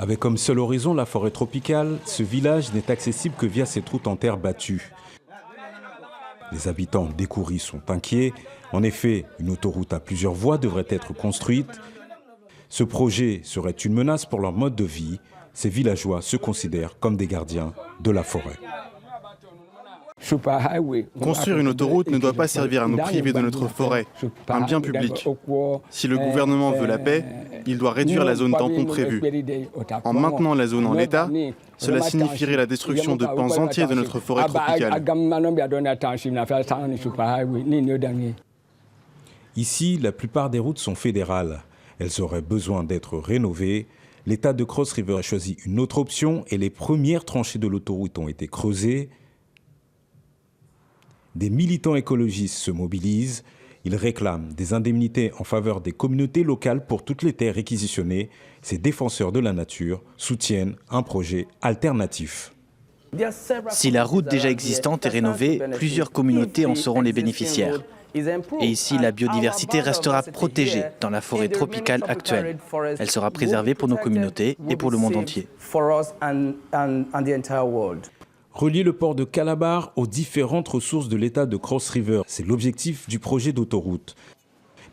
Avec comme seul horizon la forêt tropicale, ce village n'est accessible que via cette route en terre battue. Les habitants d'Ekoury sont inquiets. En effet, une autoroute à plusieurs voies devrait être construite. Ce projet serait une menace pour leur mode de vie. Ces villageois se considèrent comme des gardiens de la forêt. Construire une autoroute ne doit pas servir à nous priver de notre forêt, un bien public. Si le gouvernement veut la paix, il doit réduire la zone tampon prévue. En maintenant la zone en l'état, cela signifierait la destruction de pans entiers de notre forêt tropicale. Ici, la plupart des routes sont fédérales. Elles auraient besoin d'être rénovées. L'État de Cross River a choisi une autre option et les premières tranchées de l'autoroute ont été creusées. Des militants écologistes se mobilisent. Ils réclament des indemnités en faveur des communautés locales pour toutes les terres réquisitionnées. Ces défenseurs de la nature soutiennent un projet alternatif. Si la route déjà existante est rénovée, plusieurs communautés en seront les bénéficiaires. Et ici, la biodiversité restera protégée dans la forêt tropicale actuelle. Elle sera préservée pour nos communautés et pour le monde entier. Relier le port de Calabar aux différentes ressources de l'État de Cross River, c'est l'objectif du projet d'autoroute.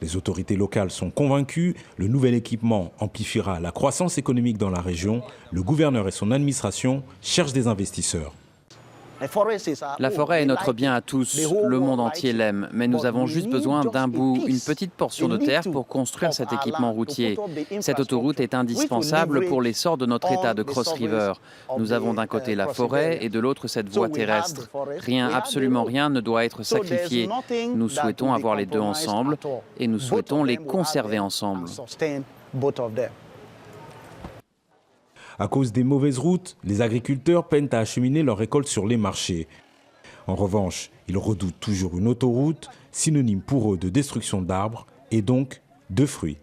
Les autorités locales sont convaincues, le nouvel équipement amplifiera la croissance économique dans la région. Le gouverneur et son administration cherchent des investisseurs. La forêt est notre bien à tous, le monde entier l'aime, mais nous avons juste besoin d'un bout, une petite portion de terre pour construire cet équipement routier. Cette autoroute est indispensable pour l'essor de notre État de Cross River. Nous avons d'un côté la forêt et de l'autre cette voie terrestre. Rien, absolument rien ne doit être sacrifié. Nous souhaitons avoir les deux ensemble et nous souhaitons les conserver ensemble. À cause des mauvaises routes, les agriculteurs peinent à acheminer leurs récoltes sur les marchés. En revanche, ils redoutent toujours une autoroute, synonyme pour eux de destruction d'arbres et donc de fruits.